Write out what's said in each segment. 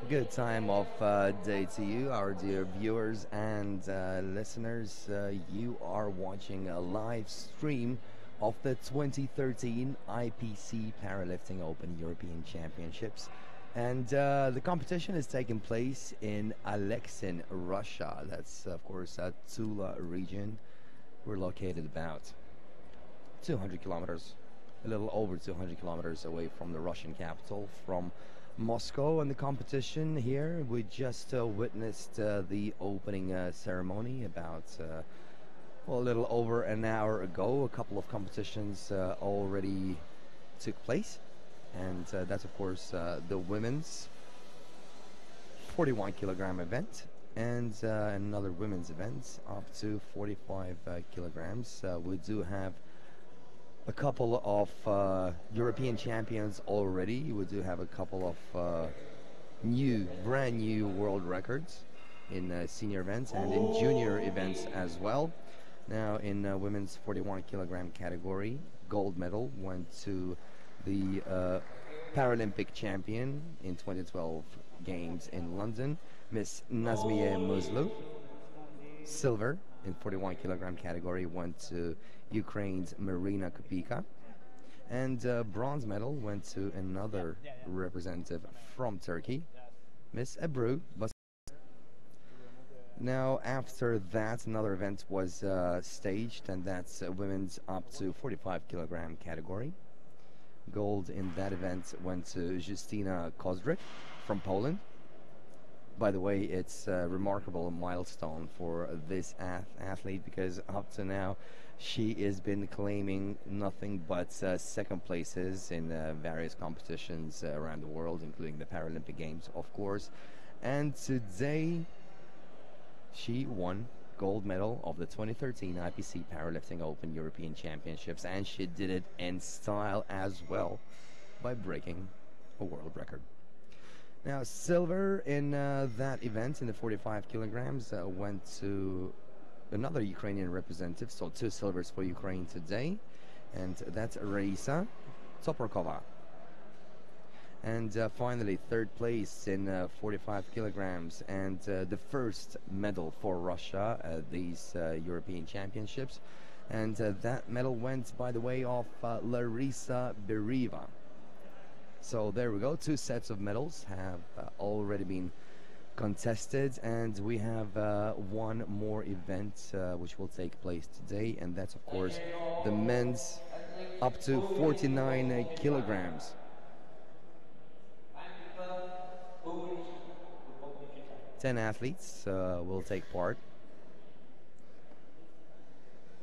Good time of day to you, our dear viewers and listeners. You are watching a live stream of the 2013 IPC Powerlifting Open European Championships. And the competition is taking place in Aleksin, Russia. That's, of course, at Tula Region. We're located about 200 kilometers, a little over 200 kilometers away from the Russian capital, from Moscow. And the competition here, we just witnessed the opening ceremony about well, a little over an hour ago. A couple of competitions already took place, and that's of course the women's 41 kilogram event and another women's event up to 45 kilograms. We do have a couple of European champions already. We do have a couple of brand new world records in senior events and in junior events as well. Now in women's 41 kilogram category, gold medal went to the Paralympic champion in 2012 Games in London, Miss Nazmiye Muzlu. Silver in 41 kilogram category went to Ukraine's Marina Kopika, and bronze medal went to another representative from Turkey, Miss Ebru. Now after that, another event was staged, and that's women's up to 45 kilogram category. Gold in that event went to Justyna Kozdryk from Poland. By the way, it's a remarkable milestone for this athlete, because up to now she has been claiming nothing but second places in various competitions around the world, including the Paralympic Games, of course. And today she won gold medal of the 2013 IPC Powerlifting Open European Championships, and she did it in style as well by breaking a world record. Now, silver in that event in the 45 kilograms went to another Ukrainian representative, so 2 silvers for Ukraine today, and that's Raisa Toporkova. And finally, third place in 45 kilograms, and the first medal for Russia at these European Championships. And that medal went by the way of Larisa Beriva. So there we go, 2 sets of medals have already been contested, and we have one more event which will take place today, and that's of course the men's up to 49 kilograms. Ten athletes will take part.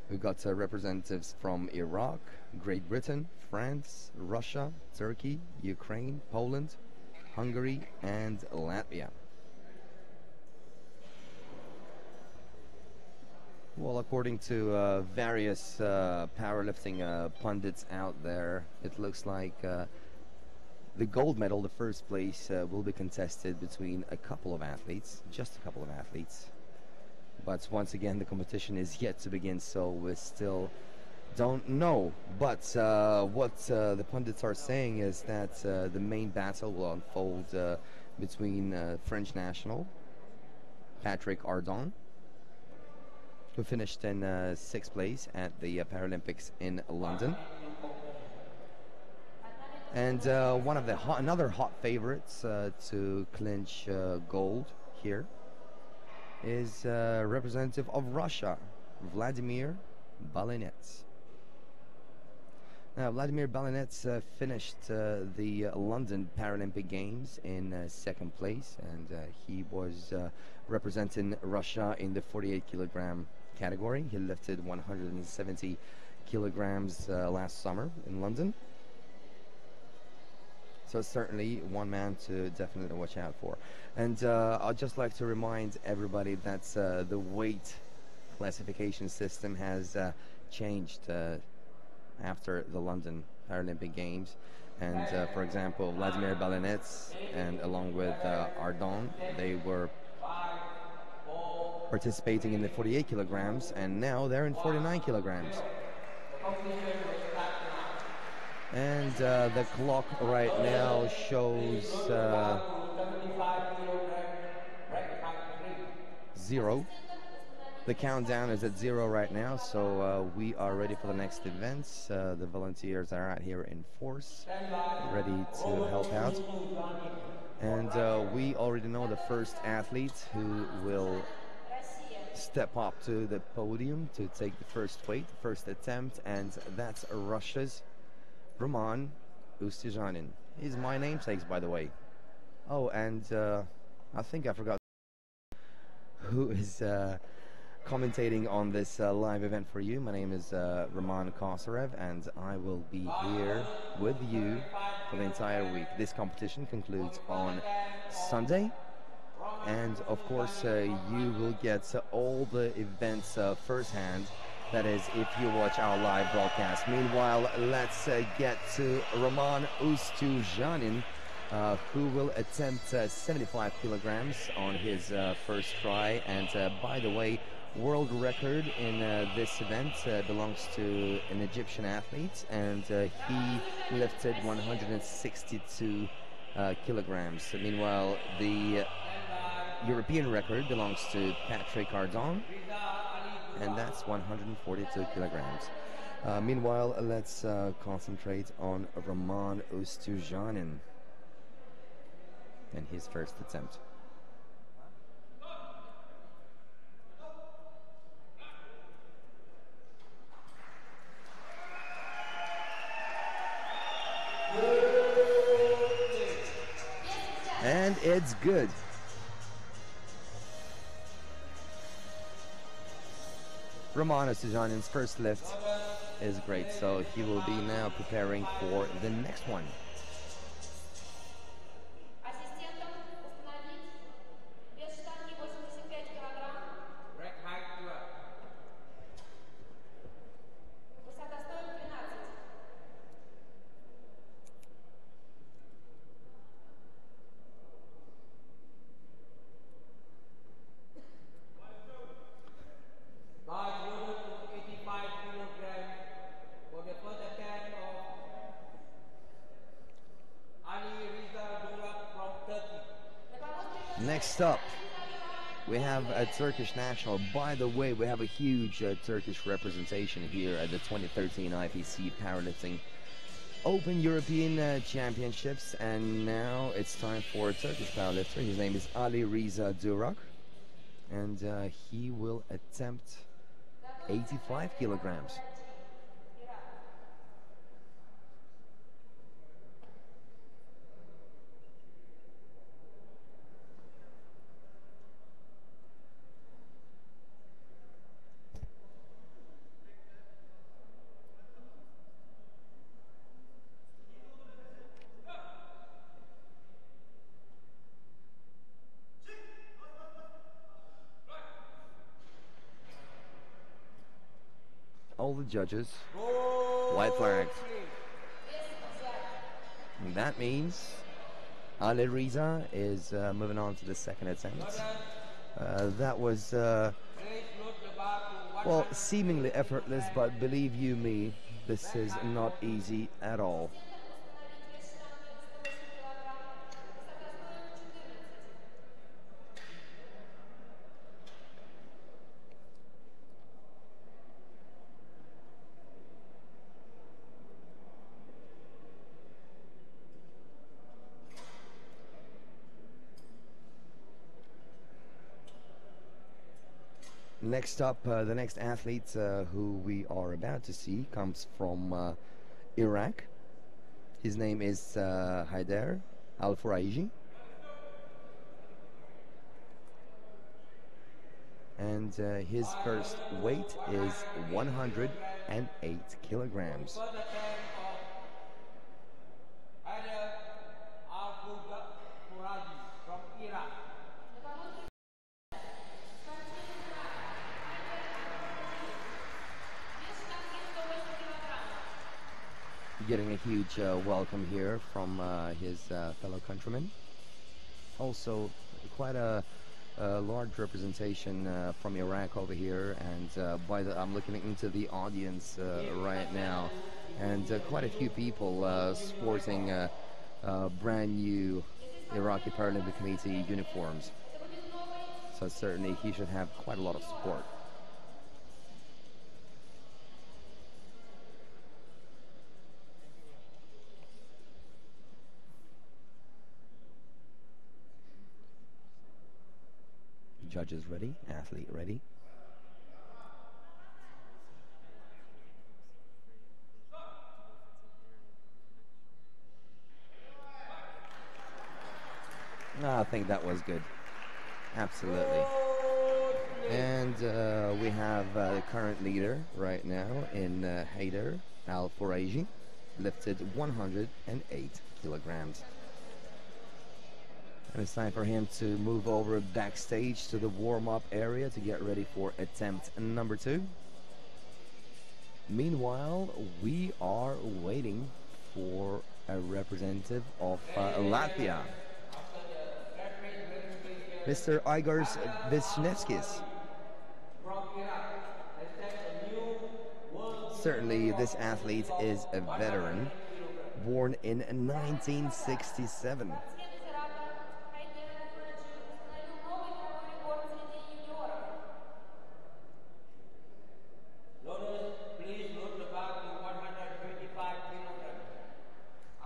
We've got representatives from Iraq, Great Britain, France, Russia, Turkey, Ukraine, Poland, Hungary, and Latvia. Well, according to various powerlifting pundits out there, it looks like the gold medal, the first place, will be contested between a couple of athletes, just a couple of athletes. But once again, the competition is yet to begin, so we still don't know. But what the pundits are saying is that the main battle will unfold between French national Patrick Ardon, who finished in 6th place at the Paralympics in London. And one of the another hot favorites to clinch gold here is representative of Russia, Vladimir Balinets. Now, Vladimir Balinets finished the London Paralympic Games in 2nd place, and he was representing Russia in the 48 kilogram category. He lifted 170 kilograms last summer in London. So certainly one man to definitely watch out for. And I'd just like to remind everybody that the weight classification system has changed after the London Paralympic Games. And for example, Vladimir Balinets and along with Ardon, they were participating in the 48 kilograms, and now they're in 49 kilograms. And the clock right now shows 0. The countdown is at 0 right now, so we are ready for the next events. The volunteers are out here in force, ready to help out. And we already know the first athlete who will step up to the podium to take the first weight, first attempt, and that's Russia's Roman Ustyanin. He's my namesake, by the way. Oh, and I think I forgot who is commentating on this live event for you. My name is Roman Kosarev, and I will be here with you for the entire week. This competition concludes on Sunday, and of course you will get all the events firsthand. That is, if you watch our live broadcast. Meanwhile, let's get to Roman Ustyanin, who will attempt 75 kilograms on his first try. And by the way, world record in this event belongs to an Egyptian athlete, and he lifted 162 kilograms. Meanwhile, the European record belongs to Patrick Ardon, and that's 142 kilograms. Meanwhile, let's concentrate on Roman Ustyanin and his first attempt. And it's good. Roman Ustyanin's first lift is great, so he will be now preparing for the next one. Next up, we have a Turkish national. By the way, we have a huge Turkish representation here at the 2013 IPC Powerlifting Open European Championships, and now it's time for a Turkish powerlifter. His name is Ali Reza Durak, and he will attempt 85 kilograms. All the judges, white flags. And that means Ali Reza is moving on to the second attempt. That was, well, seemingly effortless, but believe you me, this is not easy at all. Next up, the next athlete who we are about to see comes from Iraq. His name is Haider Al-Furaiji. And his first weight is 108 kilograms. Getting a huge welcome here from his fellow countrymen. Also, quite a large representation from Iraq over here, and I'm looking into the audience right now, and quite a few people sporting brand new Iraqi Paralympic Committee uniforms. So certainly he should have quite a lot of support. Judges ready, athlete ready. I think that was good. Absolutely. And we have the current leader right now in Haider Al-Foraji, lifted 108 kilograms. And it's time for him to move over backstage to the warm-up area to get ready for attempt number 2. Meanwhile, we are waiting for a representative of Latvia, Mr. Igors Vishnevskis. Certainly, this athlete is a veteran, born in 1967.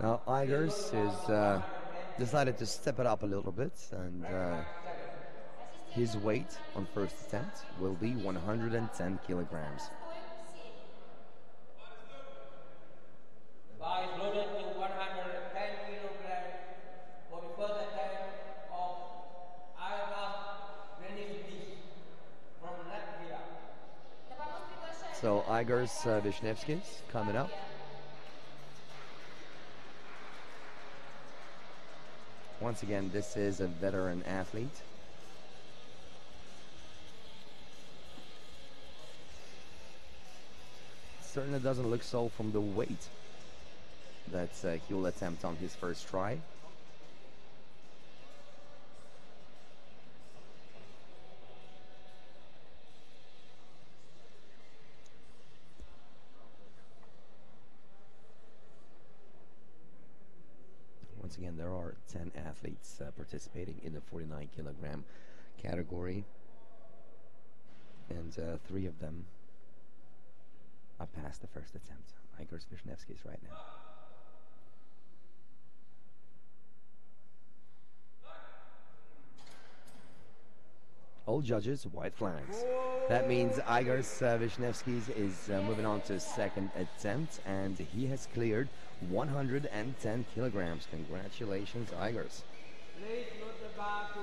Now, Igors is decided to step it up a little bit, and his weight on first attempt will be 110 kilograms. The bar is loaded to 110 kilograms for the first attempt of Aleksin from Latvia. So Igors Vishnevskis coming up. Once again, this is a veteran athlete. Certainly doesn't look so from the weight that he will attempt on his first try. Once again, there are 10 athletes participating in the 49 kilogram category, and 3 of them are past the first attempt. Igors Vishnevskis right now. All judges, white flags. That means Igors Vishnevskis is moving on to his second attempt, and he has cleared 110 kilograms. Congratulations, Igors. Please load the bar to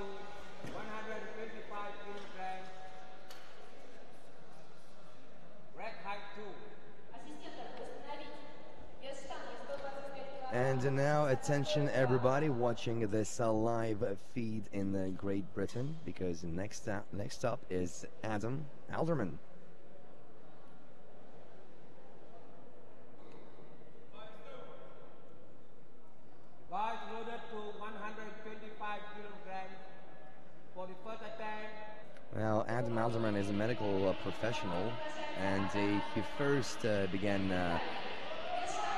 125 kilograms. Rack height 2. And now, attention everybody watching this live feed in Great Britain, because next up is Adam Alderman. Bar is loaded to 125 kilograms for the first attempt. Well, Adam Alderman is a medical professional, and he first began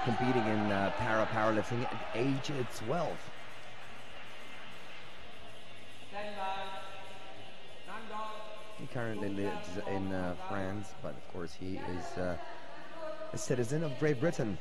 competing in powerlifting at age 12. He currently lives in France, but of course he is a citizen of Great Britain.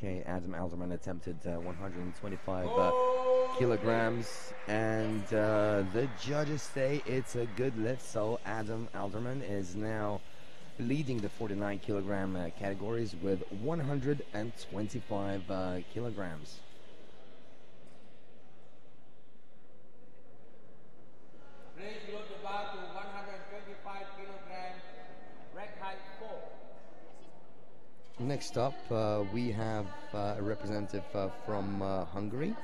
Okay, Adam Alderman attempted 125 kilograms, and the judges say it's a good lift, so Adam Alderman is now leading the 49 kilogram categories with 125 kilograms. Please load the bar to 125 kilograms, rack height 4. Next up, we have a representative from Hungary,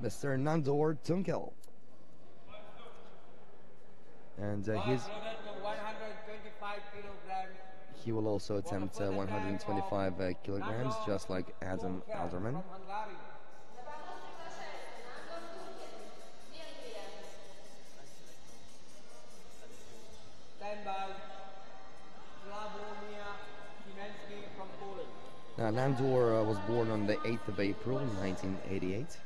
Mr. Nandor Tunkel. And he will also attempt 125 kilograms, just like Adam Alderman. Stand by. From Poland. Now, Nandor was born on the 8th of April 1988.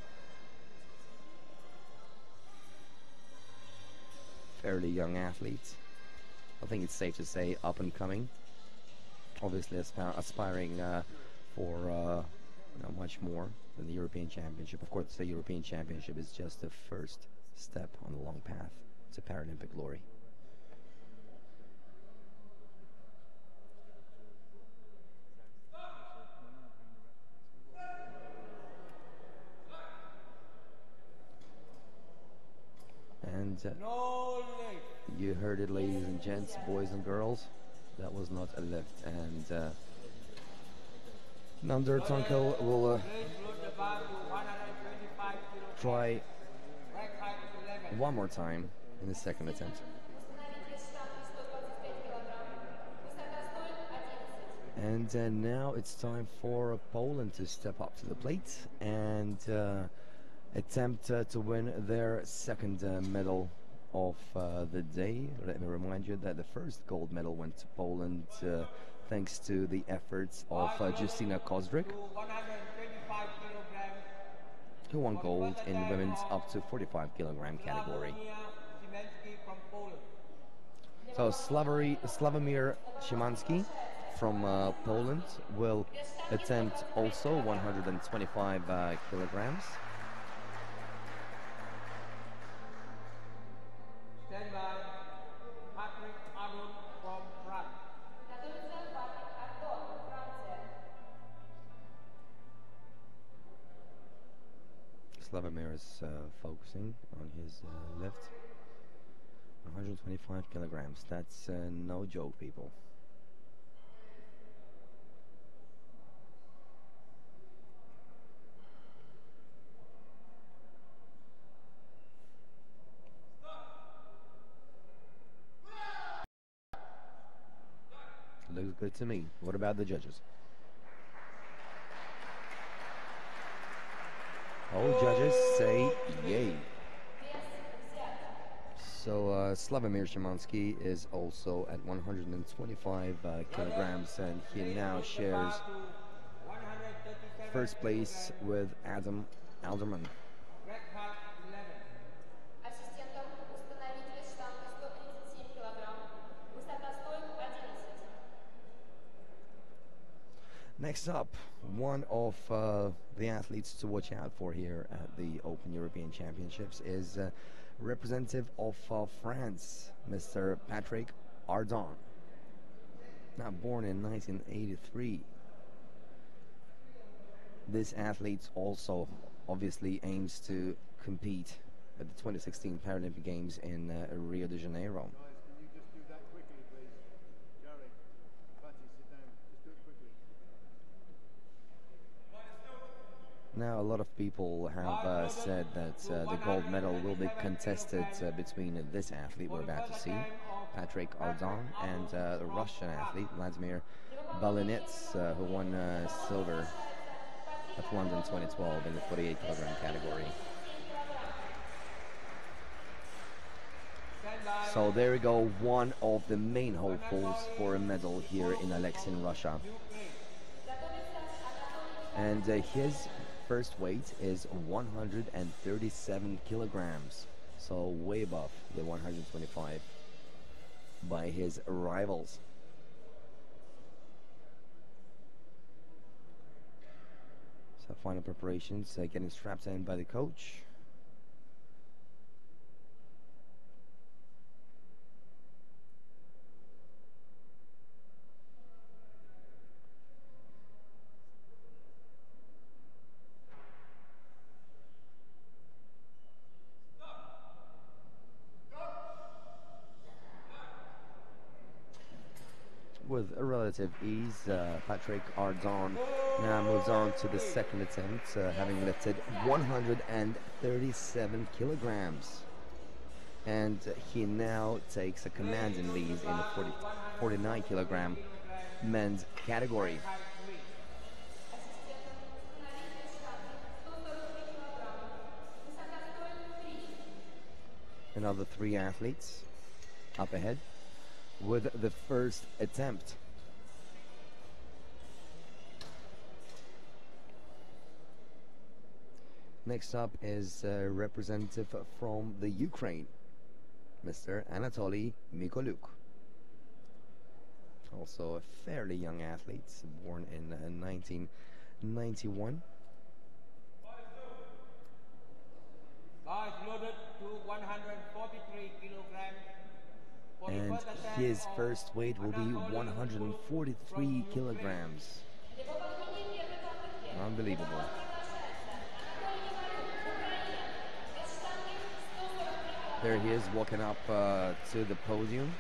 Fairly young athlete. I think it's safe to say up and coming. Obviously aspiring for much more than the European Championship. Of course, the European Championship is just the first step on the long path to Paralympic glory. And you heard it, ladies and gents, boys and girls. That was not a lift. And Nander Tonkel will try one more time in the second attempt. And now it's time for Poland to step up to the plate and attempt to win their second medal of the day. Let me remind you that the first gold medal went to Poland thanks to the efforts of Justyna Kozryk, who won gold in women's up to 45 kilogram category. So Sławomir Szymanski from Poland will attempt also 125 kilograms. Sławomir is focusing on his lift. 125 kilograms. That's no joke, people. Looks good to me. What about the judges? All judges say yay. So Sławomir Szymanski is also at 125 kilograms, and he now shares first place with Adam Alderman. Next up, one of the athletes to watch out for here at the Open European Championships is representative of France, Mr. Patrick Ardon. Now born in 1983. This athlete also obviously aims to compete at the 2016 Paralympic Games in Rio de Janeiro. Now, a lot of people have said that the gold medal will be contested between this athlete we're about to see, Patrick Ardon, and the Russian athlete, Vladimir Balinets, who won silver at London 2012 in the 48 kilogram category. So there we go, one of the main hopefuls for a medal here in Aleksin, Russia. And his first weight is 137 kilograms, so way above the 125 by his rivals. So final preparations getting strapped in by the coach. With a relative ease, Patrick Ardon now moves on to the second attempt, having lifted 137 kilograms. And he now takes a commanding lead in the 49 kilogram men's category. Height 3. Another three athletes up ahead with the first attempt. Next up is a representative from the Ukraine, Mr. Anatoly Mikoluk. Also a fairly young athlete, born in 1991. Bar is loaded to 143 kilograms. For the And first attempt his of first weight will be Anatoly 143 Mikoluk from kilograms. Unbelievable. There he is walking up to the podium.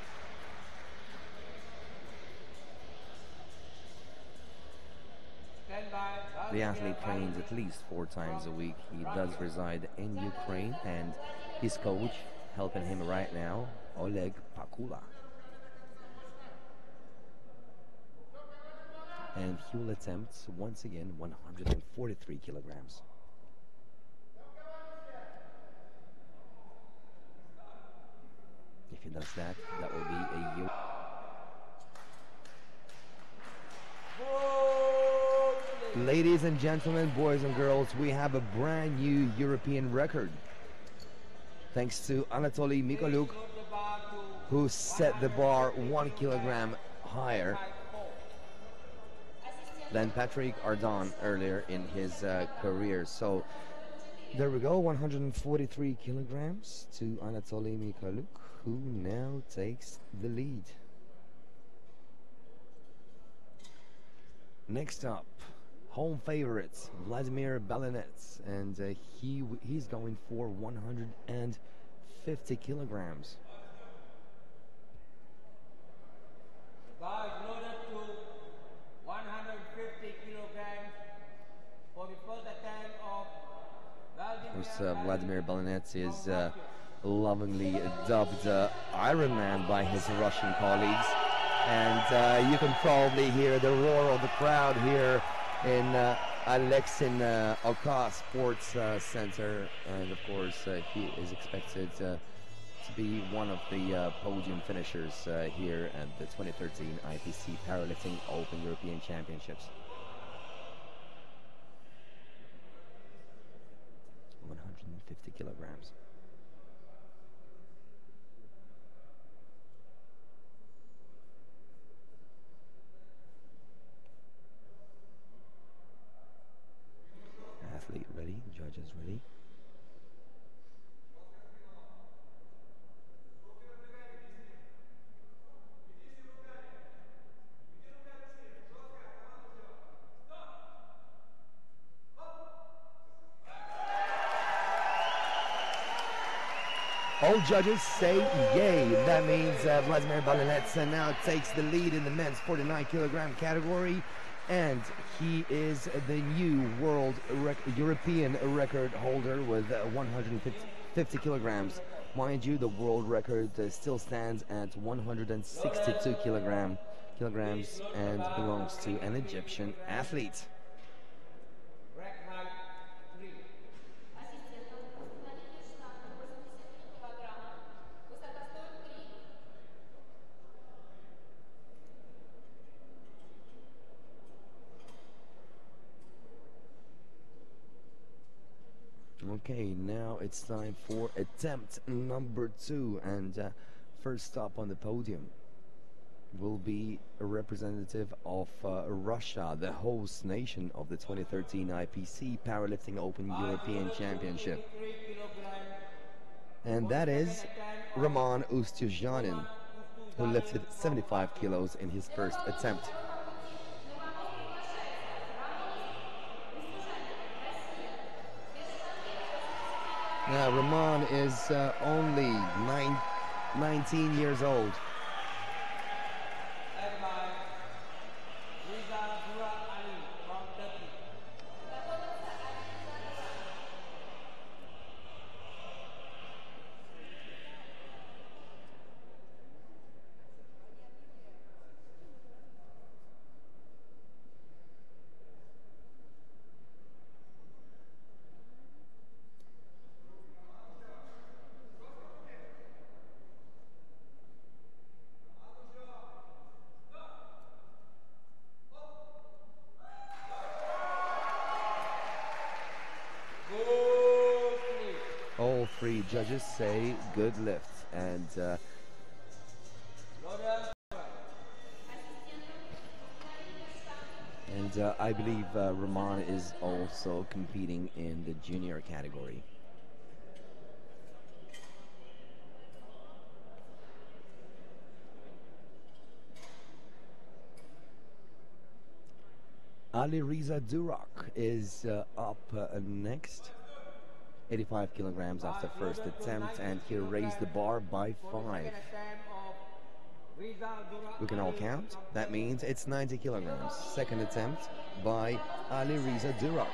Stand by. The athlete trains at least 4 times a week. He does reside in Ukraine, and his coach helping him right now, Oleg Pakula. And he will attempt once again 143 kilograms. If he does that, that will be a Ladies and gentlemen, boys and girls, we have a brand new European record. Thanks to Anatoly Mikoluk, who set the bar 1 kilogram higher than Patrick Ardon earlier in his career. So there we go, 143 kilograms to Anatoly Mikoluk, who now takes the lead. Next up, home favorites, Vladimir Balinets, and he's going for 150 kilograms. Bar is loaded to 150 kilograms. For the first attempt of Vladimir Balinets is lovingly dubbed Iron Man by his Russian colleagues. And you can probably hear the roar of the crowd here in Alexin OKA Sports Centre. And of course, he is expected to be one of the podium finishers here at the 2013 IPC Powerlifting Open European Championships. 150 kilograms. Athlete ready, judges ready. All judges say yay. That means Vladimir Balinets now takes the lead in the men's 49 kilogram category, and he is the new European record holder with 150 kilograms. Mind you, the world record still stands at 162 kilograms and belongs to an Egyptian athlete. Okay, now it's time for attempt number 2, and first up on the podium will be a representative of Russia, the host nation of the 2013 IPC Powerlifting Open European Championship. And that is Roman Ustyuzhanin, who lifted 75 kilos in his first attempt. Now, Roman is only 19 years old. the judges say good lift, and I believe Rahman is also competing in the junior category. Ali Riza Durak is up next. 85 kilograms after first attempt, and he raised the bar by 5. We can all count. That means it's 90 kilograms. Second attempt by Ali Riza Durak.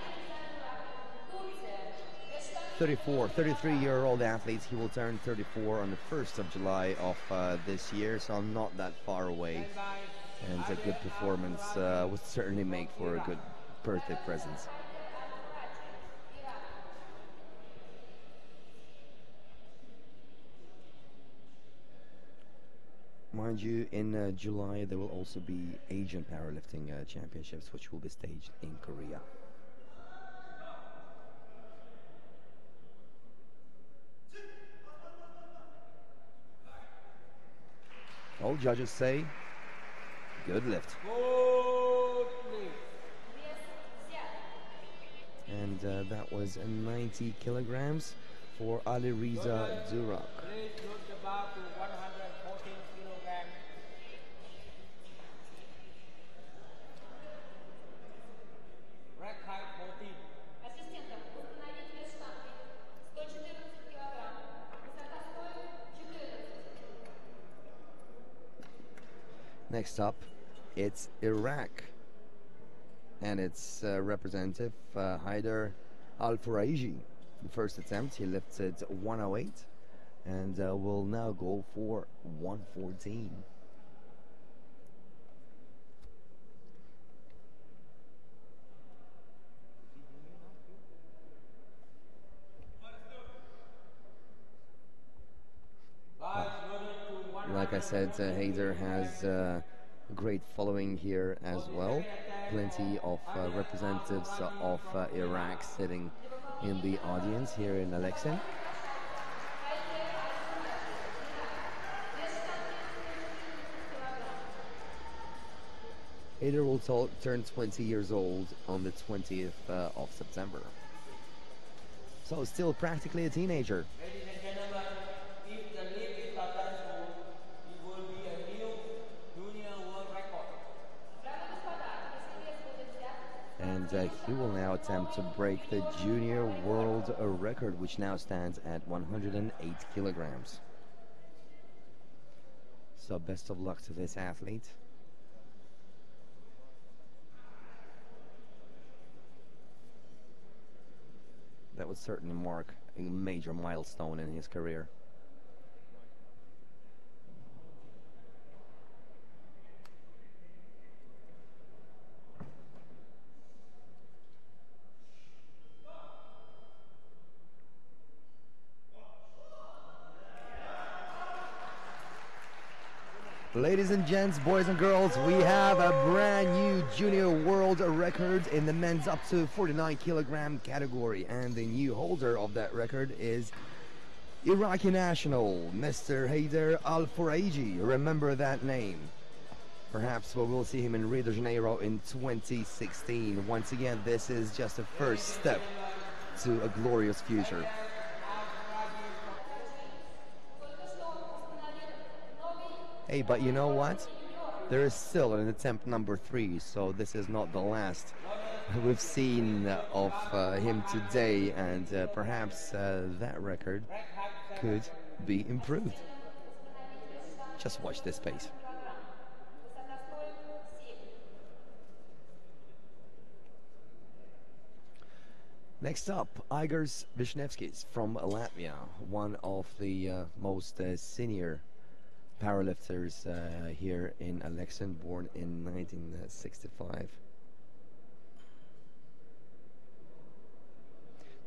33-year-old athlete. He will turn 34 on the 1st of July of this year, so not that far away. And a good performance would certainly make for a good birthday present. Mind you, in July there will also be Asian Powerlifting Championships, which will be staged in Korea. All judges say good lift. And that was 90 kilograms for Ali Riza Durak. Next up, it's Iraq, and its representative Haider Al-Furaiji. The first attempt, he lifted 108, and will now go for 114. Like I said, Haider has a great following here as well. Plenty of representatives of Iraq sitting in the audience here in Alexin. Haider will turn 20 years old on the 20th of September. So still practically a teenager. And he will now attempt to break the junior world record, which now stands at 108 kilograms. So best of luck to this athlete. That would certainly mark a major milestone in his career. Ladies and gents, boys and girls, we have a brand new junior world record in the men's up to 49 kilogram category, and the new holder of that record is Iraqi national Mr. Haider Al-Furaiji. Remember that name. Perhaps we will see him in Rio de Janeiro in 2016. Once again, this is just a first step to a glorious future. Hey, but you know what? There is still an attempt number 3, so this is not the last we've seen of him today, and perhaps that record could be improved. Just watch this pace. Next up, Igors Vishnevskis from Latvia, one of the most senior powerlifters here in Aleksin, born in 1965.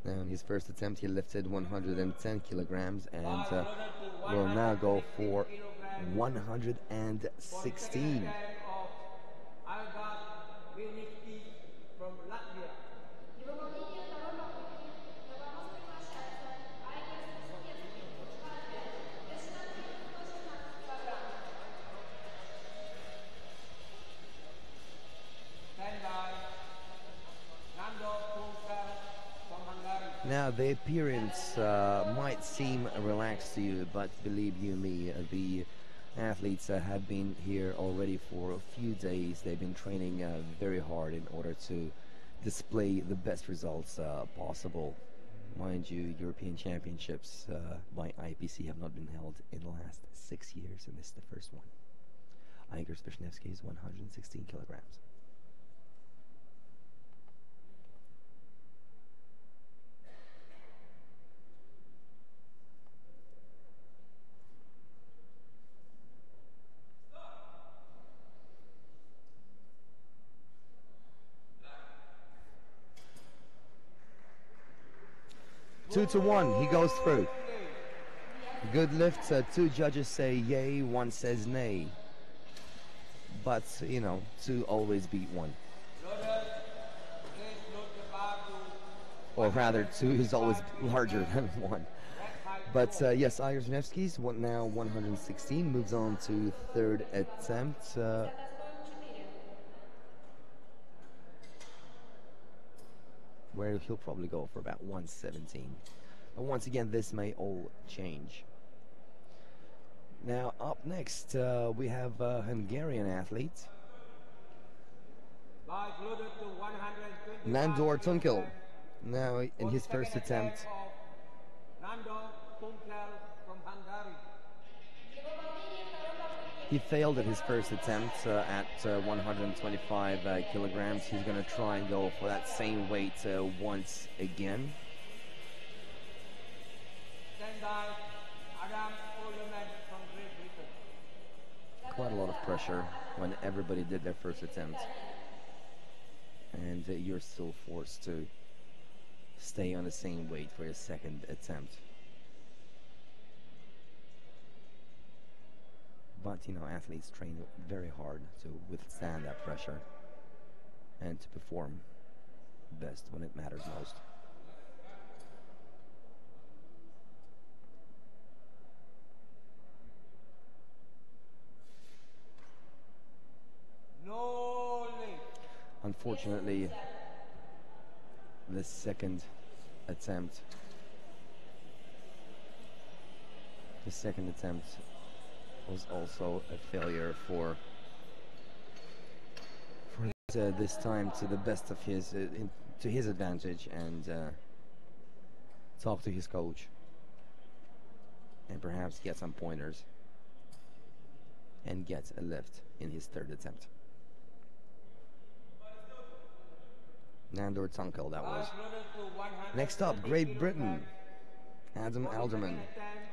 Now in his first attempt he lifted 110 kilograms and will now go for 116. Now, the appearance might seem relaxed to you, but believe you me, the athletes have been here already for a few days. They've been training very hard in order to display the best results possible. Mind you, European Championships by IPC have not been held in the last 6 years, and this is the first one. Igor Spishevsky is 116 kilograms. Two to one, he goes through. Good lift, two judges say yay, one says nay. But, you know, two always beat one. Or rather, two is always larger than one. But yes, Igor Spishevsky's now 116, moves on to third attempt. Where he'll probably go for about 117. But once again, this may all change. Now, up next, we have a Hungarian athlete, Nandor Tunkel. Now, in his first attempt, he failed at his first attempt at 125 kilograms. He's going to try and go for that same weight once again. Quite a lot of pressure when everybody did their first attempt. And you're still forced to stay on the same weight for your second attempt. But, you know, athletes train very hard to withstand that pressure and to perform best when it matters most. Unfortunately, the second attempt was also a failure for this time to the best of his to his advantage, and talk to his coach and perhaps get some pointers and get a lift in his third attempt. Nandor Tunkel, that was. Next up, Great Britain, Adam Alderman.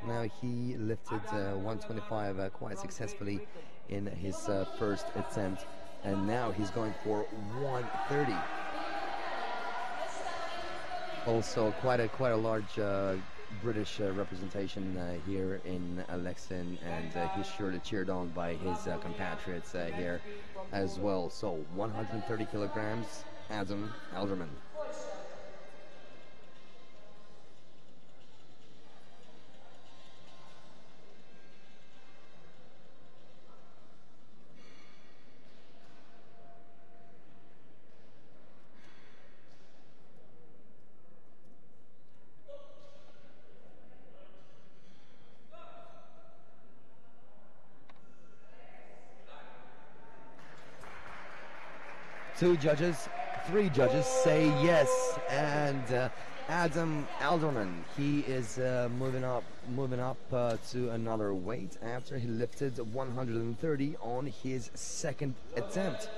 Now he lifted 125 quite successfully in his first attempt, and now he's going for 130. Also, quite a large British representation here in Alexin, and he's surely cheered on by his compatriots here as well. So 130 kilograms, Adam Alderman. Three judges say yes, and Adam Alderman, he is moving up to another weight after he lifted 130 on his second attempt.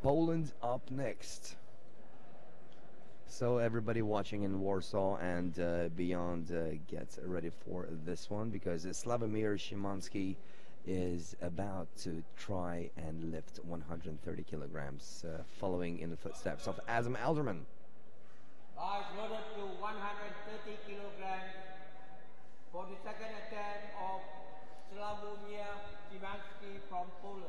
Poland up next. So everybody watching in Warsaw and beyond, get ready for this one, because Sławomir Szymanski is about to try and lift 130 kilograms, following in the footsteps of Adam Alderman. Loaded to 130 kilograms for the second attempt of Sławomir Szymanski from Poland.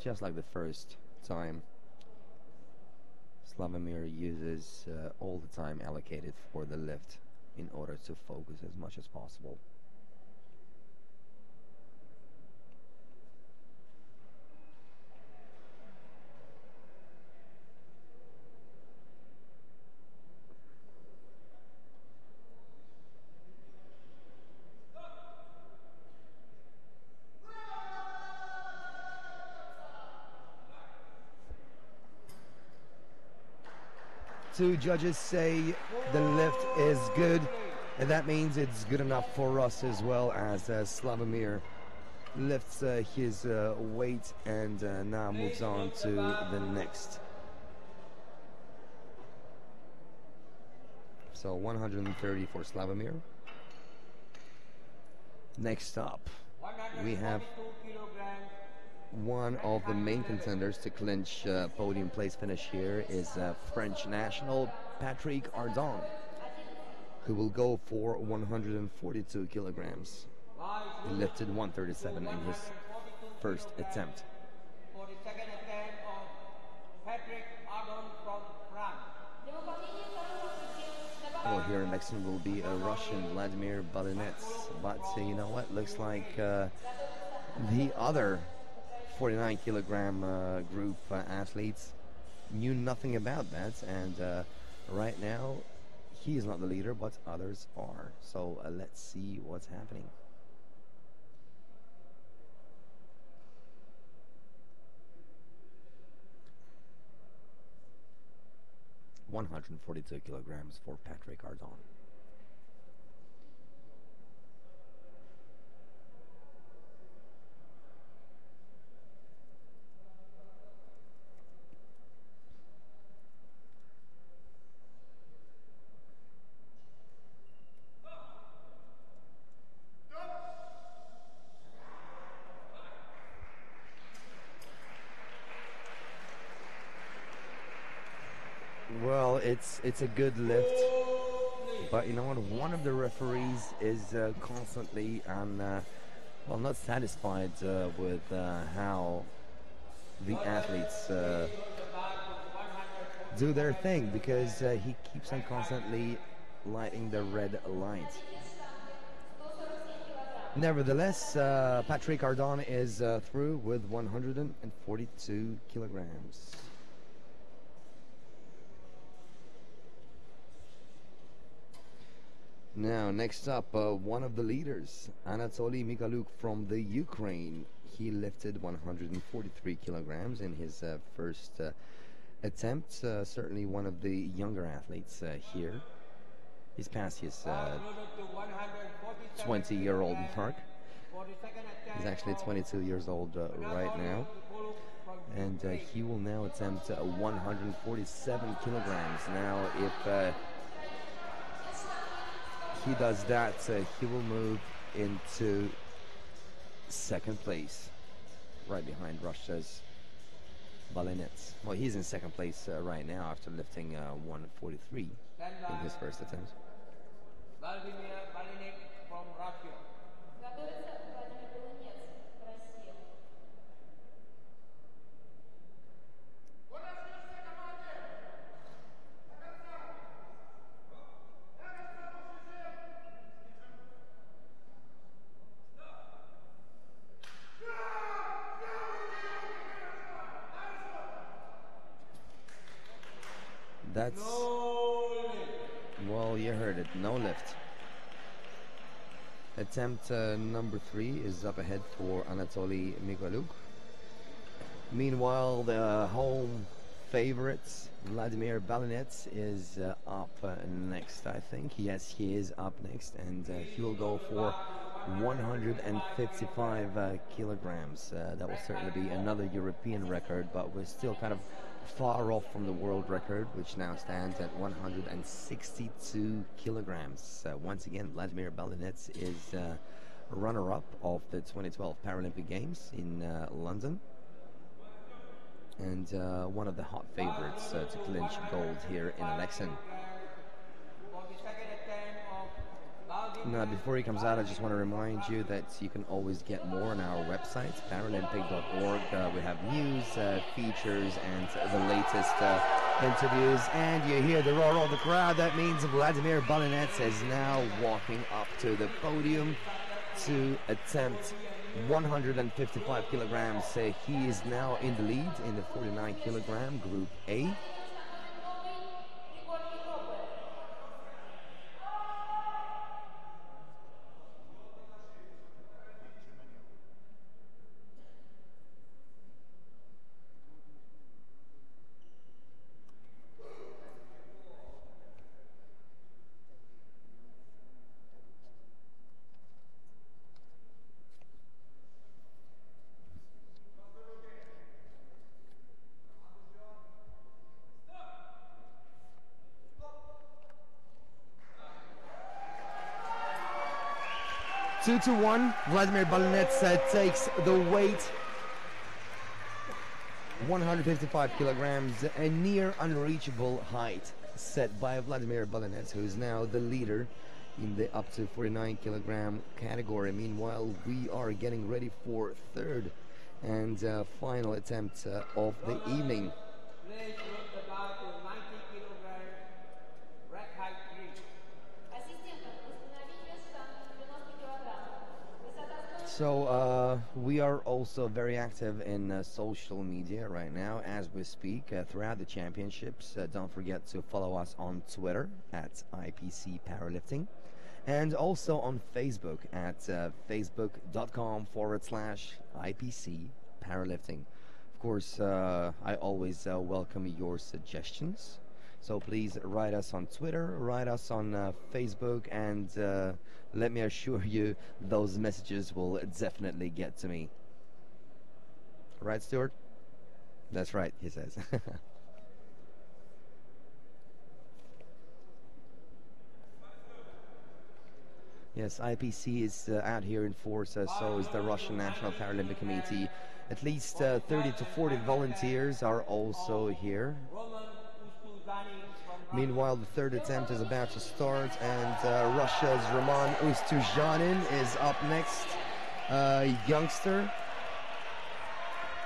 just like the first time. Slavomir uses all the time allocated for the lift in order to focus as much as possible. Two judges say the lift is good, and that means it's good enough for us as well, as Slavomir lifts his weight and now moves on to the next. So 130 for Slavomir. Next up, we have one of the main contenders to clinch podium place finish here is French national Patrick Ardon, who will go for 142 kilograms. He lifted 137 in his first attempt. For the second attempt of Patrick Ardon from France. Well, here in Alexin will be a Russian, Vladimir Balinets. But you know what? Looks like the other 49 kilogram group athletes knew nothing about that, and right now he is not the leader, but others are. So let's see what's happening. ...142 kilograms for Patrick Ardon. Well, it's a good lift, but you know what? One of the referees is constantly well, not satisfied with how the athletes do their thing, because he keeps on constantly lighting the red light. Nevertheless, Patrick Ardon is through with 142 kilograms. Now, next up, one of the leaders, Anatoly Mikhaluk from the Ukraine. He lifted 143 kilograms in his first attempt. Certainly one of the younger athletes here. He's past his 20-year-old mark. He's actually 22 years old right now. And he will now attempt 147 kilograms. Now, if he does that, he will move into second place, right behind Russia's Balinets. Well, he's in second place right now after lifting 143 in his first attempt. Vladimir Balinek from Russia. That's, well, you heard it, no lift. Attempt number 3 is up ahead for Anatoly Mikhaluk. Meanwhile, the home favorites, Vladimir Balinets, is up next, I think. Yes, he is up next, and he will go for 155 kilograms. That will certainly be another European record, but we're still kind of far off from the world record, which now stands at 162 kilograms. Once again, Vladimir Balinets is runner-up of the 2012 Paralympic Games in London, and one of the hot favorites to clinch gold here in Alexin. Now, before he comes out, I just want to remind you that you can always get more on our website, paralympic.org. We have news, features, and the latest interviews. And you hear the roar of the crowd. That means Vladimir Balinets is now walking up to the podium to attempt 155 kilograms. He is now in the lead in the 49 kilogram Group A. Two to one, Vladimir Balinets takes the weight, 155 kilograms, a near unreachable height set by Vladimir Balinets, who is now the leader in the up to 49 kilogram category. Meanwhile, we are getting ready for third and final attempt of the evening. So we are also very active in social media right now as we speak throughout the championships. Don't forget to follow us on Twitter at IPC Powerlifting and also on Facebook at facebook.com/IPC Powerlifting. Of course, I always welcome your suggestions. So please write us on Twitter, write us on Facebook, and let me assure you those messages will definitely get to me. Right, Stuart? That's right, he says. Yes, IPC is out here in force, so is the Russian National Paralympic Committee. At least 30 to 40 volunteers are also here. Meanwhile, the third attempt is about to start, and Russia's Roman Ustuzhanin is up next. Youngster,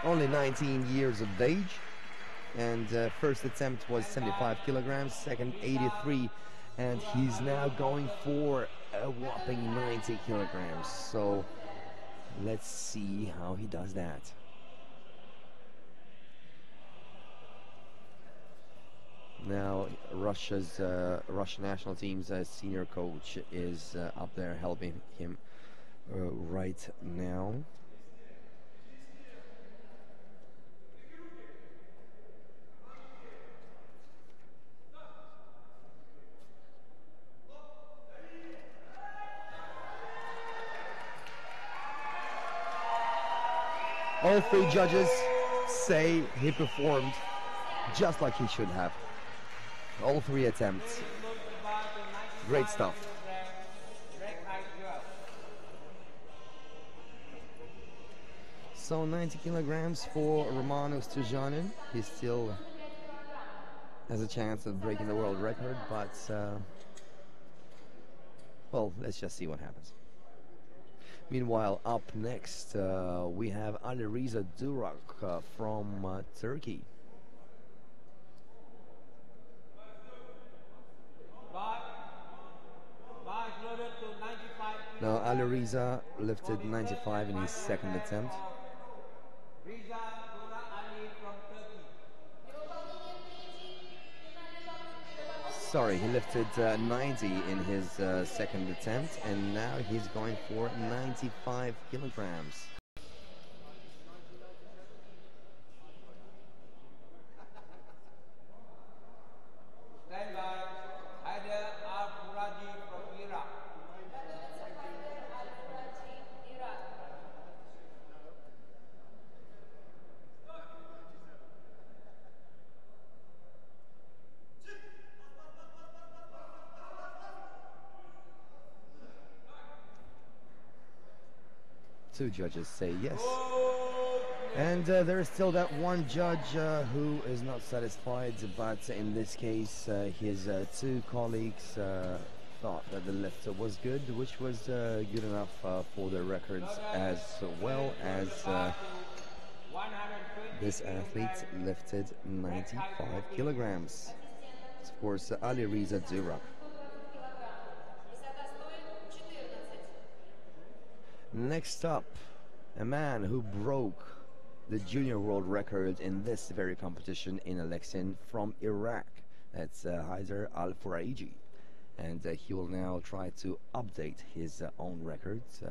only 19 years of age, and first attempt was 75 kilograms, second 83, and he's now going for a whopping 90 kilograms. So let's see how he does that. Now, Russian national team's senior coach is up there helping him right now. All three judges say he performed just like he should have. All three attempts. Great stuff. So 90 kilograms for Roman Ustuzhanin. He still has a chance of breaking the world record, but well, let's just see what happens. Meanwhile, up next we have Alireza Durak from Turkey. Now Alireza lifted 95 in his second attempt. Sorry, he lifted 90 in his second attempt, and now he's going for 95 kilograms. Two judges say yes, and there is still that one judge who is not satisfied, but in this case his two colleagues thought that the lift was good, which was good enough for the records, as well as this athlete lifted 95 kilograms. Of course, Ali Riza Durak. Next up, a man who broke the junior world record in this very competition in Alexin from Iraq. That's Haider Al-Furaiji. And he will now try to update his own records.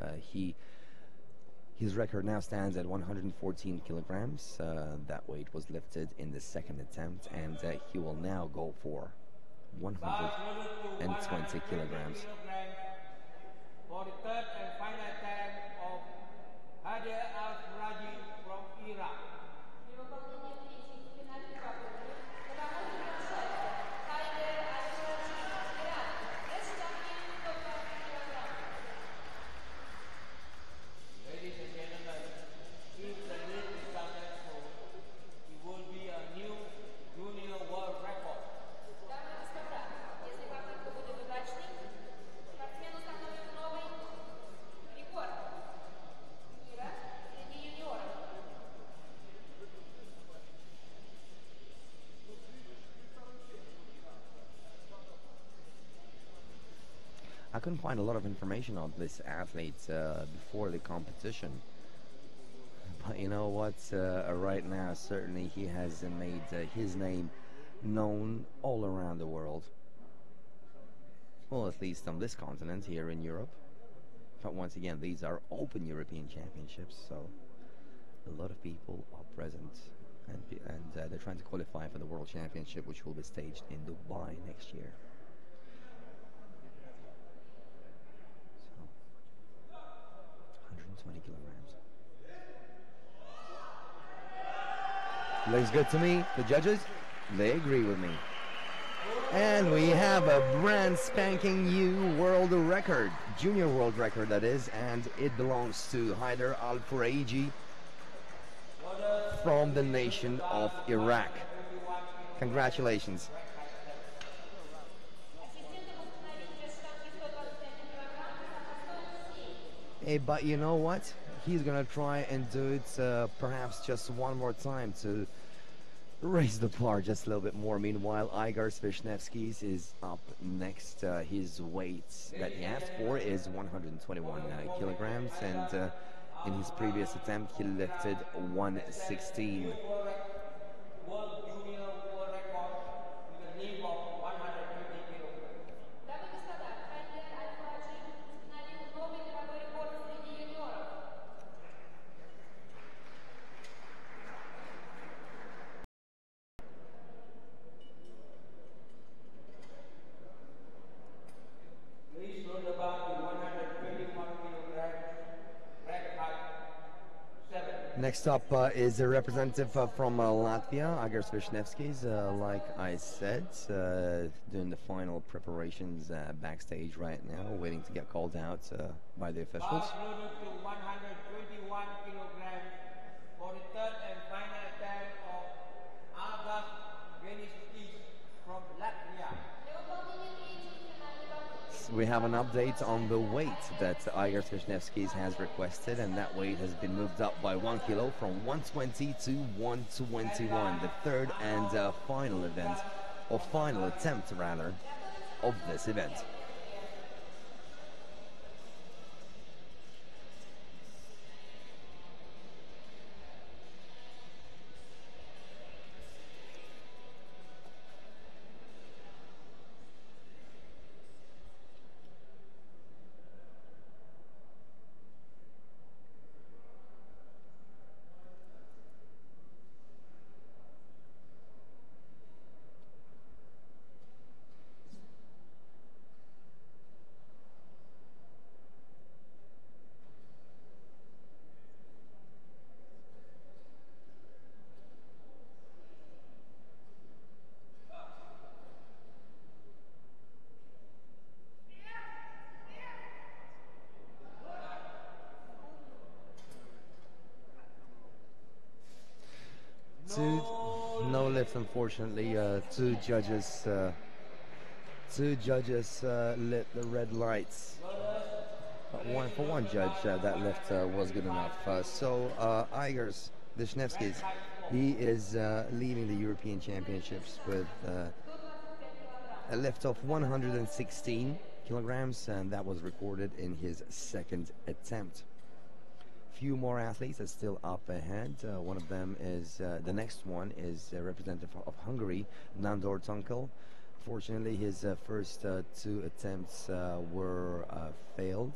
His record now stands at 114 kilograms. That weight was lifted in the second attempt, and he will now go for 120 kilograms. For the third and final attempt of Haider Al-Furaiji from Iraq. Ladies and gentlemen, if the lift is successful, it will be a new junior world record. I couldn't find a lot of information on this athlete before the competition. But you know what? Right now, certainly he has made his name known all around the world. Well, at least on this continent, here in Europe. But once again, these are open European championships, so a lot of people are present. And they're trying to qualify for the World Championship, which will be staged in Dubai next year. 120 kilograms. Looks good to me. The judges, they agree with me. And we have a brand spanking new world record, junior world record that is, and it belongs to Haider Al-Furaiji from the nation of Iraq. Congratulations. Hey, but you know what? He's gonna try and do it perhaps just one more time to raise the bar just a little bit more. Meanwhile, Igor Svishnevsky's is up next. His weight that he asked for is 121 kilograms, and in his previous attempt he lifted 116. Next up is a representative from Latvia, Igor Svishnevsky's, like I said, doing the final preparations backstage right now, waiting to get called out by the officials. Loaded to 121 kilograms for the third and final attempt of Aleksin from Latvia. We have an update on the weight that Igor Svishnevsky's has requested, and that weight has been moved up by 1 kilo from 120 to 121. The third and final event, or final attempt rather, of this event. No lift, unfortunately. Two judges Two judges lit the red lights. For one judge, that lift was good enough. Igors Vishnevskis, he is leaving the European Championships with a lift of 116 kilograms, and that was recorded in his second attempt. Few more athletes are still up ahead. One of them is, the next one is a representative of Hungary, Nandor Tunkel. Fortunately, his first two attempts were failed,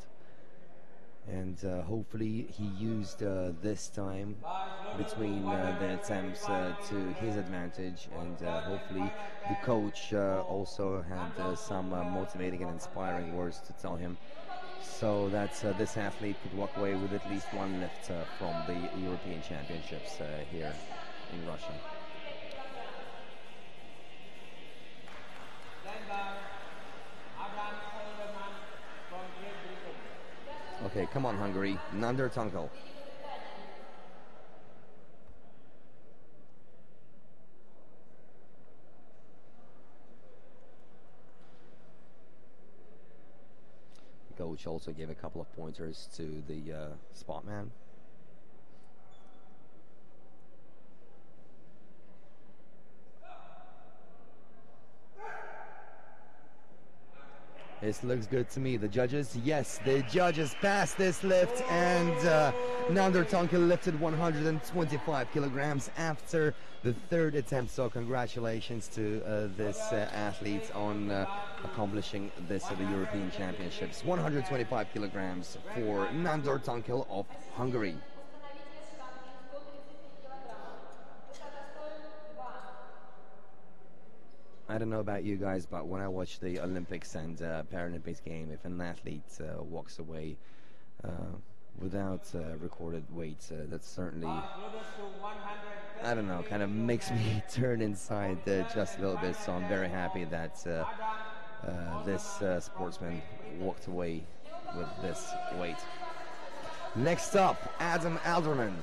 and hopefully he used this time between the attempts to his advantage, and hopefully the coach also had some motivating and inspiring words to tell him, so that this athlete could walk away with at least one lift from the European Championships here in Russia. Okay, come on, Hungary. Nandor Tunkel. The coach also gave a couple of pointers to the spot man. This looks good to me. The judges, yes, the judges passed this lift, and Nandor Tunkel lifted 125 kilograms after the third attempt. So congratulations to this athlete on accomplishing this at the European Championships. 125 kilograms for Nandor Tunkel of Hungary. I don't know about you guys, but when I watch the Olympics and Paralympic Games, if an athlete walks away without recorded weight, that's certainly, I don't know, kind of makes me turn inside just a little bit. So I'm very happy that this sportsman walked away with this weight. Next up, Adam Alderman.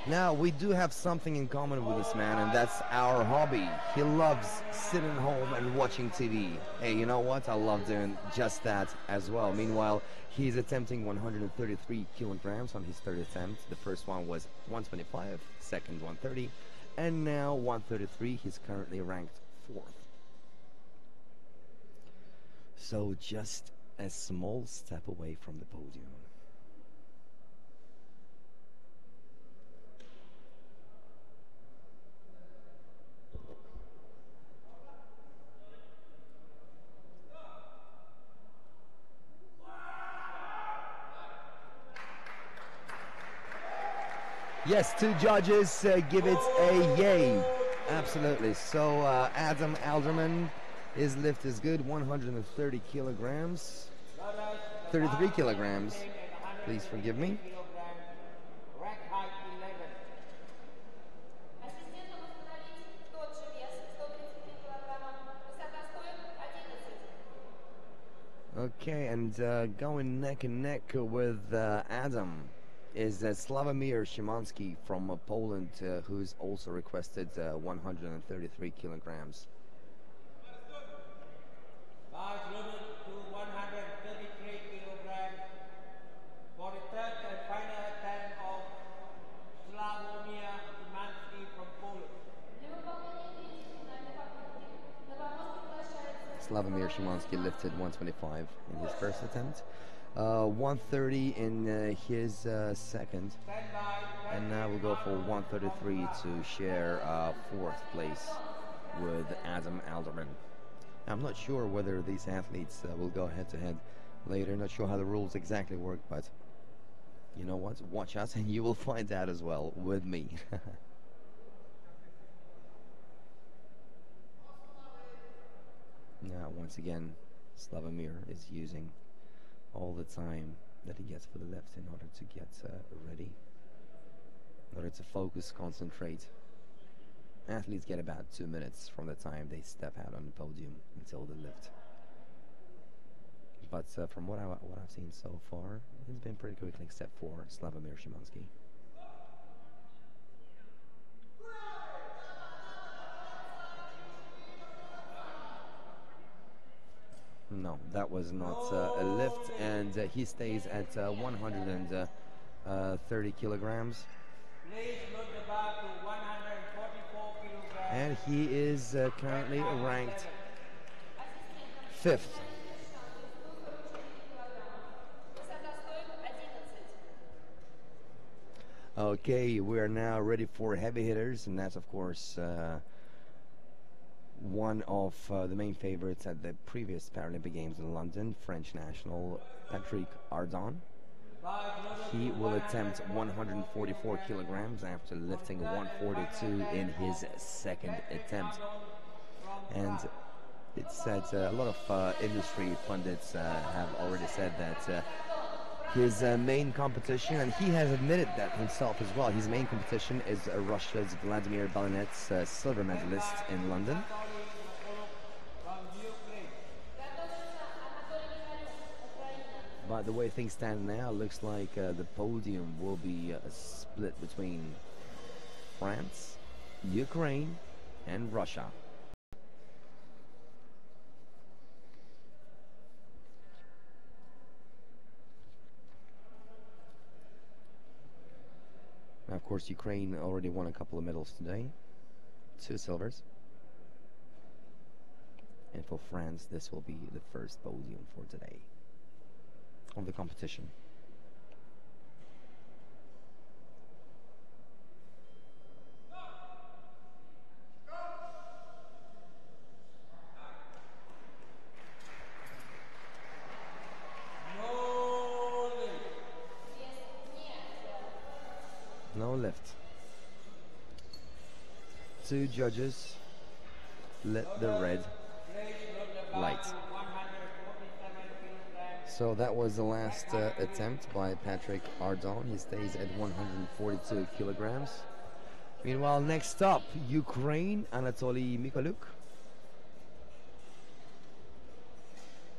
Now, we do have something in common with this man, and that's our hobby. He loves sitting home and watching TV. Hey, you know what? I love doing just that as well. Meanwhile, he's attempting 133 kilograms on his third attempt. The first one was 125, second 130, and now 133. He's currently ranked 4th. So just a small step away from the podium. Yes, two judges give it a yay. Absolutely. So Adam Alderman, his lift is good, 130 kilograms. 33 kilograms. Please forgive me. Okay, and going neck and neck with Adam is Sławomir Szymanski from Poland, who's also requested 133 kilograms. Bars loaded to 133 kilograms for the third and final attempt of Sławomir Szymanski from Poland. Sławomir Szymanski lifted 125 in his first attempt. 130 in his second, and now we'll go for 133 to share 4th place with Adam Alderman. I'm not sure whether these athletes will go head-to-head later. Not sure how the rules exactly work, but you know what? Watch us and you will find out as well with me. Now, once again, Sławomir is using all the time that he gets for the lift in order to get ready, in order to focus, concentrate. Athletes get about 2 minutes from the time they step out on the podium until the lift. But from what I've seen so far, it's been pretty quickly, except for Sławomir Szymanski. No, that was not a lift, and he stays at 130 kilograms. Please load the bar to 144 kilograms. And he is currently ranked 5th. Okay, we are now ready for heavy hitters, and that's of course one of the main favorites at the previous Paralympic Games in London, French national Patrick Ardon. He will attempt 144 kilograms after lifting 142 in his second attempt. And it's said a lot of industry pundits have already said that his main competition, and he has admitted that himself as well, his main competition is Russia's Vladimir Balinets, silver medalist in London. But the way things stand now, looks like the podium will be split between France, Ukraine, and Russia. Now, of course, Ukraine already won a couple of medals today, 2 silvers. And for France, this will be the first podium for today of the competition. No lift. 2 judges lit the red light. So that was the last attempt by Patrick Ardon. He stays at 142 kilograms. Meanwhile, next up, Ukraine, Anatoly Mikhaluk.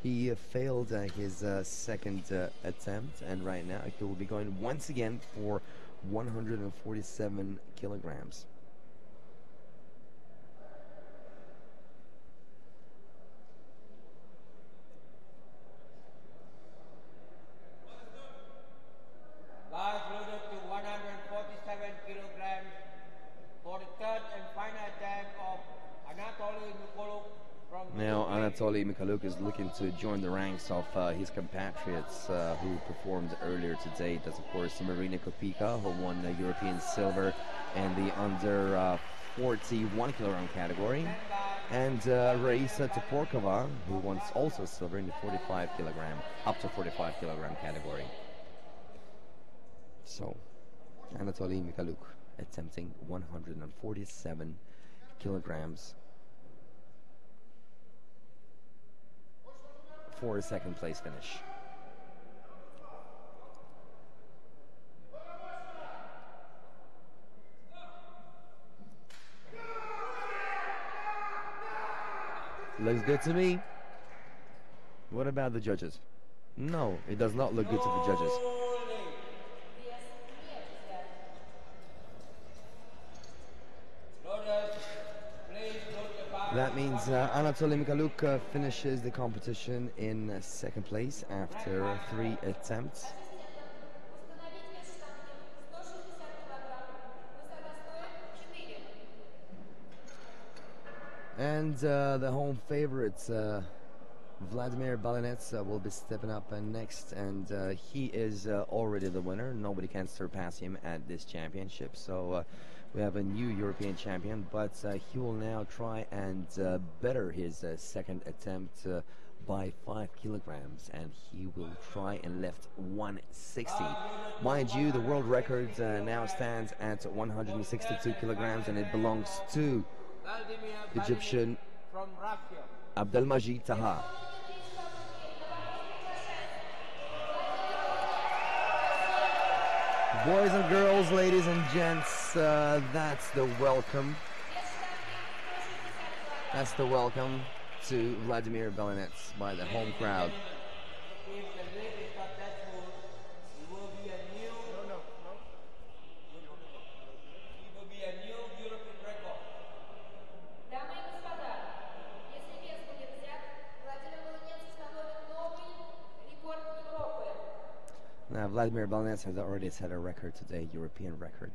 He failed his second attempt, and right now he will be going once again for 147 kilograms. Bars loaded to 147 kilograms for the third and final attempt of Anatoly Mikhaluk. Now Anatoly Mikhaluk is looking to join the ranks of his compatriots who performed earlier today. That's of course Marina Kopika, who won the European silver in the under 41 kilogram category, and Raisa Toporkova, who won also silver in the 45 kilogram, up to 45 kilogram category. So Anatoly Mikhaluk attempting 147 kilograms for a second place finish. Looks good to me. What about the judges? No, it does not look good to the judges. That means Anatoly Mikhaluk finishes the competition in second place after 3 attempts. And the home favorites, Vladimir Balinets, will be stepping up next, and he is already the winner. Nobody can surpass him at this championship. So we have a new European champion, but he will now try and better his second attempt by 5 kilograms, and he will try and lift 160. Mind you, the world record now stands at 162 kilograms, and it belongs to Egyptian Abdelmajid Taha. Boys and girls, ladies and gents, that's the welcome. That's the welcome to Vladimir Balinets by the home crowd. Vladimir Balnets has already set a record today, European record.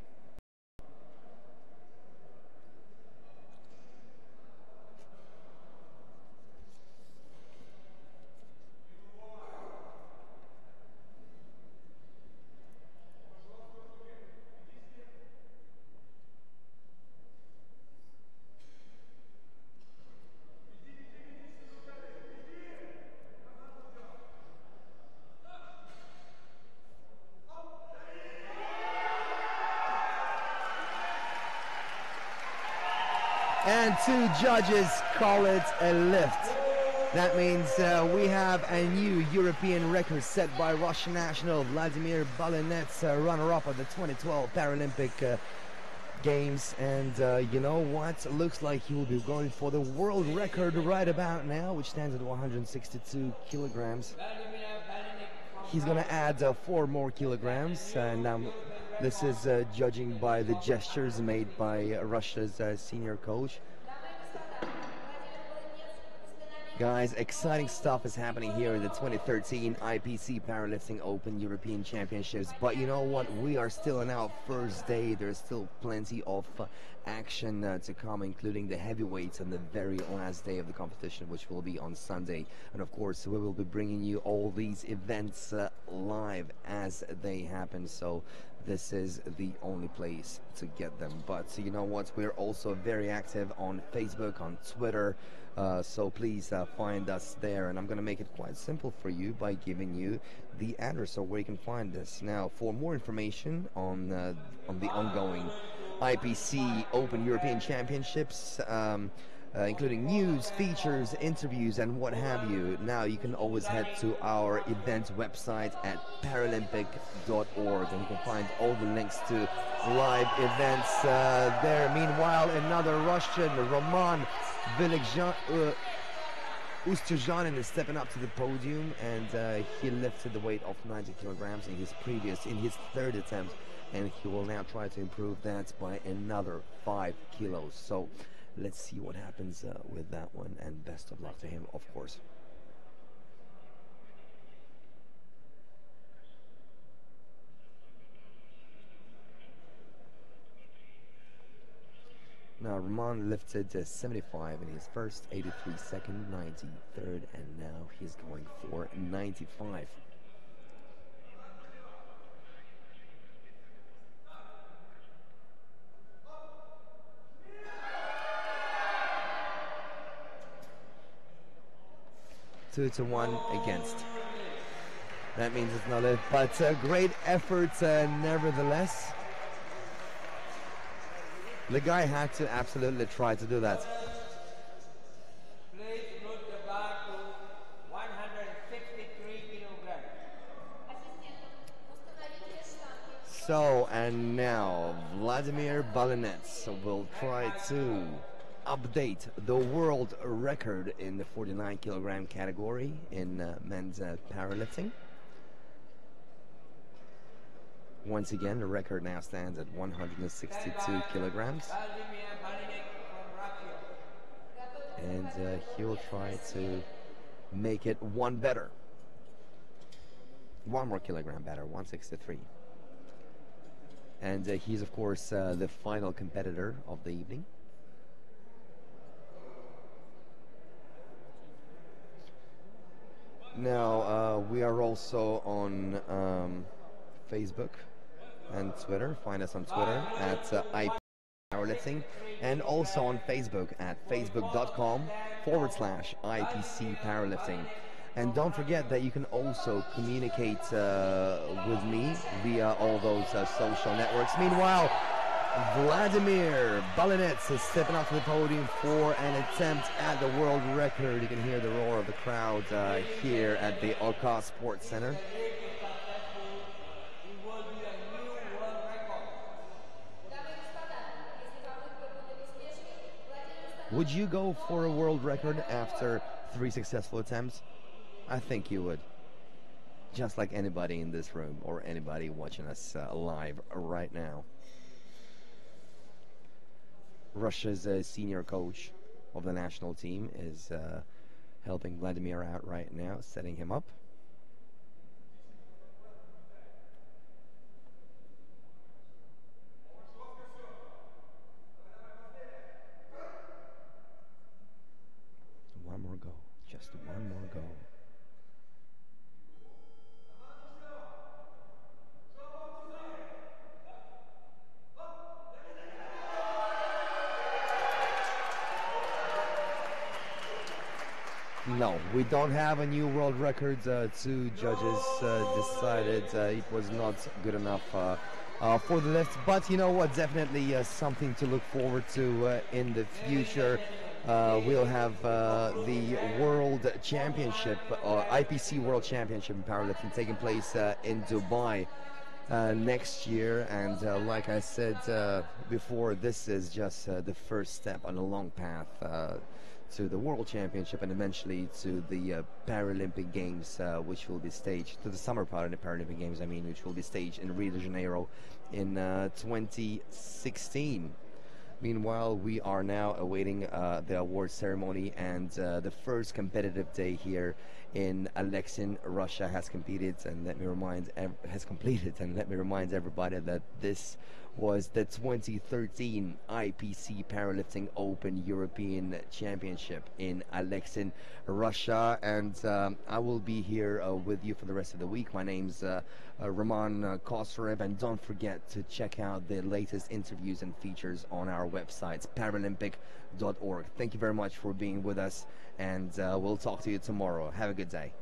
And two judges call it a lift. That means we have a new European record set by Russian national Vladimir Balinets, runner-up at the 2012 Paralympic Games. And you know what? Looks like he will be going for the world record right about now, which stands at 162 kilograms. He's going to add 4 more kilograms. And this is judging by the gestures made by Russia's senior coach. Guys, exciting stuff is happening here in the 2013 IPC Powerlifting Open European Championships. But you know what? We are still on our first day. There's still plenty of action to come, including the heavyweights on the very last day of the competition, which will be on Sunday. And of course, we will be bringing you all these events live as they happen. So this is the only place to get them. But you know what? We're also very active on Facebook, on Twitter. So please find us there, and I'm going to make it quite simple for you by giving you the address of where you can find this. Now, for more information on the ongoing IPC Open European Championships, including news, features, interviews, and what have you, now you can always head to our event website at paralympic.org, and you can find all the links to live events there. Meanwhile, another Russian, Roman Ustyajanin, is stepping up to the podium, and he lifted the weight of 90 kilograms in his third attempt, and he will now try to improve that by another 5 kilos. So let's see what happens with that one, and best of luck to him, of course. Now, Roman lifted 75 in his first, 83 second, 93rd, and now he's going for 95. Two to one against. That means it's not it, but a great effort nevertheless. The guy had to absolutely try to do that. Please load the bar to 163 kilograms. So, and now Vladimir Balinets will try to update the world record in the 49 kilogram category in men's powerlifting. Once again, the record now stands at 162 kilograms. And he'll try to make it one better. 1 more kilogram better, 163. And he's, of course, the final competitor of the evening. Now, we are also on Facebook and Twitter. Find us on Twitter at IPC Powerlifting, and also on Facebook at facebook.com/IPC Powerlifting. And don't forget that you can also communicate with me via all those social networks. Meanwhile, Vladimir Balinets is stepping up to the podium for an attempt at the world record. You can hear the roar of the crowd here at the Oka Sports Centre. Would you go for a world record after 3 successful attempts? I think you would. Just like anybody in this room or anybody watching us live right now. Russia's senior coach of the national team is helping Vladimir out right now, setting him up. No, we don't have a new world record. Two judges decided it was not good enough for the lift. But you know what? Definitely something to look forward to in the future. We'll have the World Championship, IPC World Championship in powerlifting, taking place in Dubai next year. And like I said before, this is just the first step on a long path to the World Championship and eventually to the Paralympic Games, which will be staged, to the Summer Paralympic Games, I mean, which will be staged in Rio de Janeiro in 2016. Meanwhile, we are now awaiting the award ceremony, and the first competitive day here in Alexin, Russia, has completed. And let me remind everybody that this was the 2013 IPC Powerlifting Open European Championship in Aleksin, Russia. And I will be here with you for the rest of the week. My name's Roman Kosarev, and don't forget to check out the latest interviews and features on our website, paralympic.org. Thank you very much for being with us, and we'll talk to you tomorrow. Have a good day.